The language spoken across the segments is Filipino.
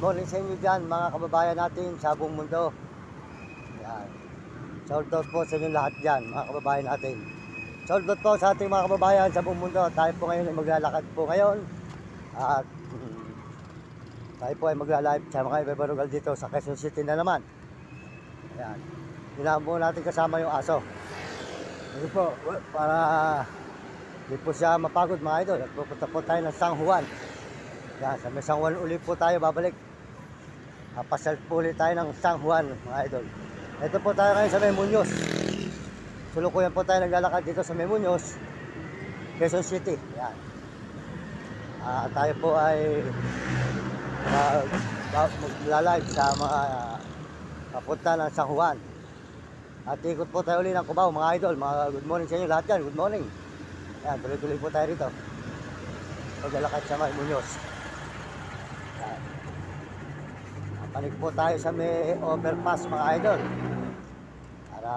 morning sa inyo dyan, mga kababayan natin sa buong mundo. Yan. Shout out po sa inyo lahat dyan, mga kababayan natin. Shout out po sa ating mga kababayan sa buong mundo. Tayo po ngayon ay maglalakad po ngayon. At tayo po ay magla-live sa mga ibabarugal dito sa Quezon City na naman. Yan. Hinaan po natin kasama yung aso. Ito po, para hindi po siya mapagod mga idol. At pupunta po tayo ng San Juan. Yan, sa may San Juan ulit po tayo babalik. Pasal po ulit tayo ng San Juan mga idol. Ito po tayo ngayon sa may Muñoz. Sulukuyan po tayo naglalakad dito sa may Muñoz, Quezon City. Yan. Tayo po ay maglalive sa mga papunta ng San Juan. At ikot po tayo ulit ng Cubao mga idol. Mga good morning sa inyo lahat yan. Good morning. Yan, tuloy-tuloy po tayo rito. Paglalakad sa may Muñoz. Balik po tayo sa may overpass mga idol para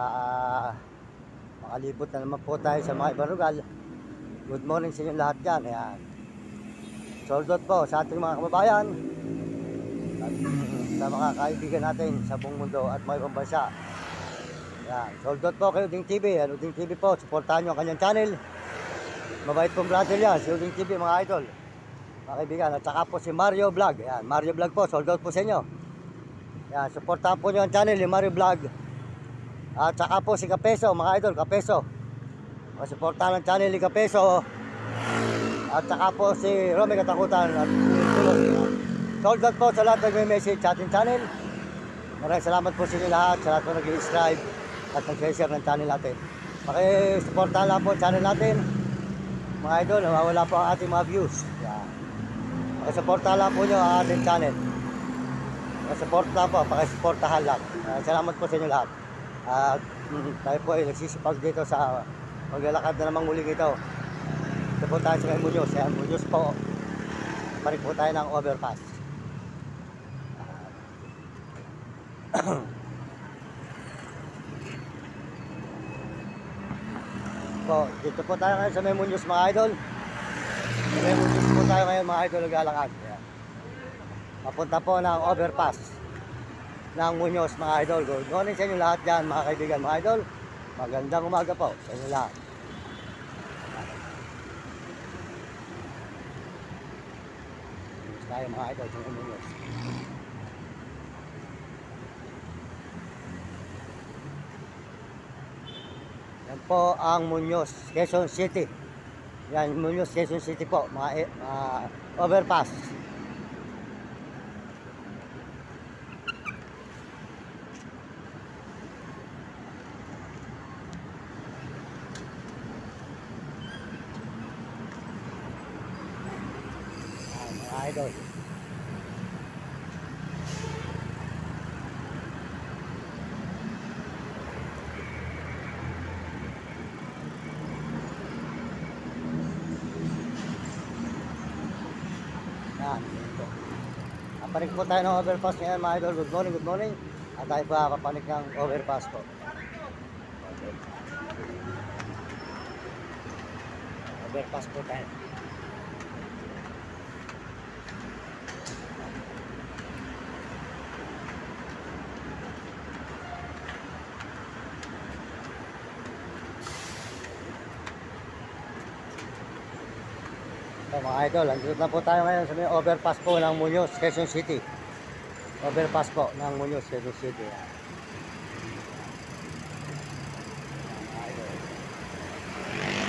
makalibot na naman po tayo sa mga ibarugal. Good morning sa inyo lahat dyan. Ayan. Soldot po sa ating mga kababayan at sa mga kaibigan natin sa buong mundo at mga ibang bansa. Ayan. Soldot po kay Uding TV. Uding TV po, supportahan nyo ang kanyang channel. Mabait pong brother yan, si Uding TV mga idol, mga kaibigan. At saka po si Mario Vlog. Ayan. Mario Vlog po, soldot po sa inyo. Yan, supportahan po nyo ang channel ni Mario Vlog. At saka po si Kapeso, mga idol, Kapeso. Supportahan ang channel ni Kapeso. At saka po si Romy Katakutan at Tulog. Sold out po sa lahat ng message sa ating channel. Maraming salamat po sa inyo lahat, sa lahat po nag-subscribe at nag-share ng channel natin. Pakisuportahan lang po ang channel natin. Mga idol, nawawala po ang ating mga views. Yan. Pakisuportahan lang po nyo ang ating channel. Support lang po, pakisuportahan lang. Salamat po sa inyo lahat. Tayo po ay nagsisipag dito sa maglalakad na namang muling ito. Ito po tayo sa Muñoz. Ayan, Muñoz po. Parik po tayo ng overpass. Dito po tayo ngayon sa may Muñoz mga idol. Sa may Muñoz po tayo ngayon mga idol naglalakad. Papunta po ng overpass ng Muñoz mga idol. Good morning sa inyo lahat dyan mga kaibigan, mga idol. Magandang umaga po sa inyo lahat. Tayo mga idol sa Muñoz. Yan po ang Muñoz, Quezon City. Yan, Muñoz, Quezon City po, mga overpass. Idol. Yan, ito. Papanik po tayo ng overpass ngayon mga idol. Good morning, good morning. At tayo pa papanik ng overpass po. Okay. Overpass po tayo. So, mga idol, andito na po tayo ngayon sa may overpass po ng Muñoz, Quezon City. Overpass po ng Muñoz, Quezon City.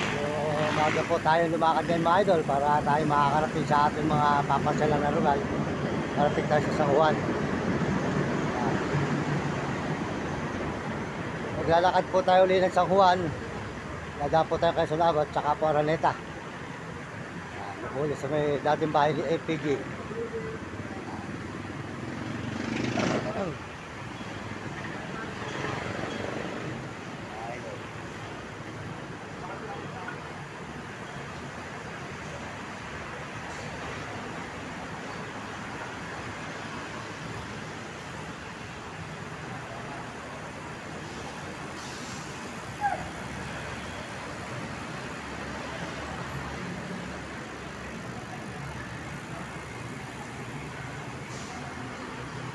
So, umaga po tayo lumakad ngayon mga idol para tayo makakarating sa ating mga papasyalan na lugar. Karating tayo sa San Juan. Maglalakad po tayo ulit ng San Juan. Nadaan po tayo kay Sulabo at saka po Araneta. Muli sa may dating bahay ni APG.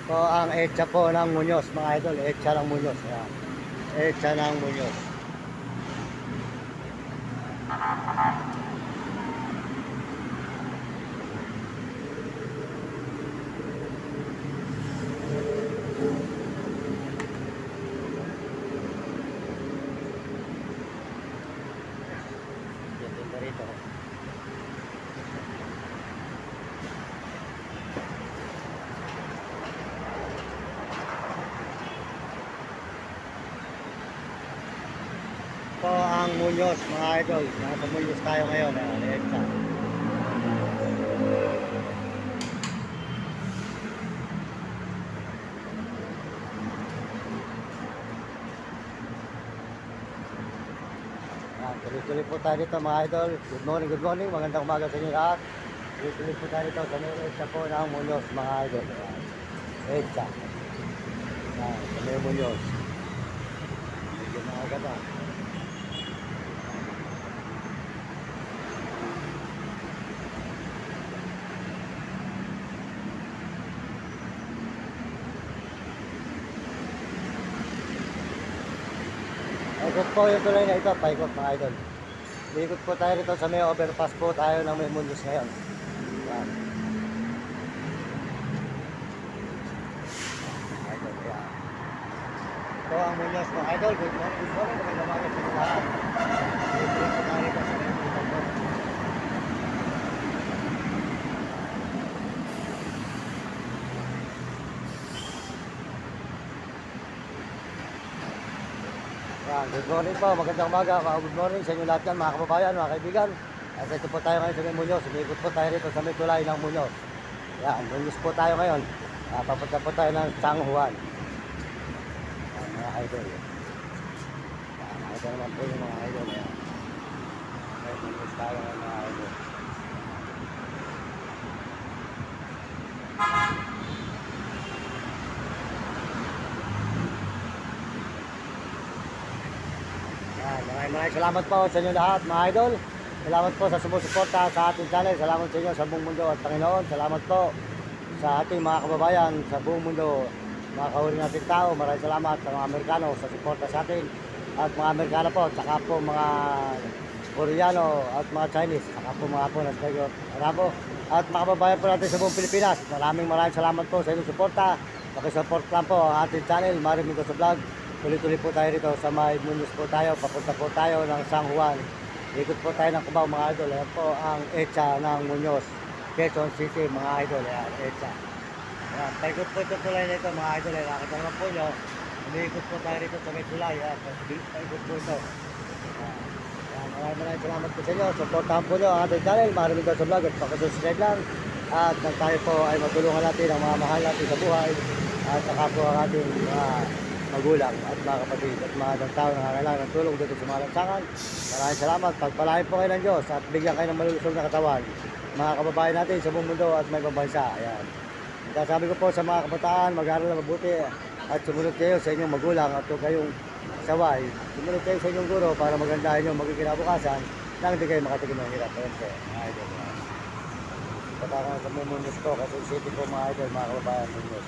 Po ang etsa po ng Muñoz, mga idol. Etsa ng Muñoz. Ayan. Etsa ng Muñoz. Ganda rito. Po ang Muñoz, mga idol. Nasa Muñoz tayo ngayon. Etsa. Tuloy-tuloy po tayo dito, mga idol. Good morning, good morning. Magandang umaga sa inyo lahat. Tuloy-tuloy po tayo dito sa may etsa po ng Muñoz, mga idol. Etsa. Sa may Muñoz. Medyo nakaganda. Ikot po yung tuloy na ito, paikot, mga idol. Ikot po tayo rito sa may overpass po tayo ng may Muñoz ngayon. Yan. Idol, yan. Ito ang Muñoz, mga idol. Good morning, good morning. Magandang umaga sa inyo lahat. Ikot po tayo rito sa may Muñoz po. Good morning po, magandang umaga, good morning sa inyo lahat yan, mga kababayan, mga kaibigan. At ito po tayo ngayon sa may Muñoz, umikot po tayo rito sa may tulay ng Muñoz. Yan, Muñoz po tayo ngayon, papunta po tayo ng San Juan. Yan, mga idol. Yan, ito naman po yung mga idol. Yan, may Muñoz tayo ngayon, mga idol. Maraming salamat po sa inyo lahat, mga idol. Salamat po sa sumusuporta sa ating channel. Salamat sa inyo sa buong mundo at Panginoon. Salamat po sa ating mga kababayan sa buong mundo, mga kahuli nating tao. Maraming salamat sa mga Amerikano sa suporta sa atin. At mga Amerikano po, saka po mga Koreano at mga Chinese, saka po mga Hapon at Arabo. At mga kababayan po natin sa buong Pilipinas. Maraming salamat po sa inyong suporta. Pakisupport lang po ang ating channel, Mario Mendoza Vlog. Tuloy-tuloy po tayo rito sa may Muñoz po tayo, papunta po tayo ng San Juan. Ikot po tayo ng Cubao, mga idol. Ayan po ang etsa ng Muñoz, Quezon City, mga idol. Ayan, etsa. Ayan, paikot po ito tulay nito, mga idol. Ayan, nakita naman po nyo. Umiikot po tayo rito sa may tulay. Ayan, paikot po ito. Ayan, maraming salamat po sa inyo. Supportahan po nyo ang ating channel, Mario Mendoza Vlog. At pakisubscribe lang. At tayo po ay matulungan natin ang mga mahal natin sa buhay. At saka po ang ating magulang at mga kapatid at mga tao na nangangailangan ng tulong dito sa mga lansangan. Maraming salamat. Pagpalain po kayo ng Diyos at bigyan kayo ng malulusog na katawan. Mga kababayan natin sa buong mundo at may pambansa. Ayan. Sabi ko po sa mga kabataan, mag-aaral na mabuti at sumunod kayo sa inyong magulang at huwag kayong saway. Sumunod kayo sa inyong guro para magandahin yung magiging kinabukasan nang hindi kayo makatikim ng hirap. Ayan po, mga idol. Pagkakaroon sa Muñoz po, kasi city po mga idol, mga kababayan Muñoz.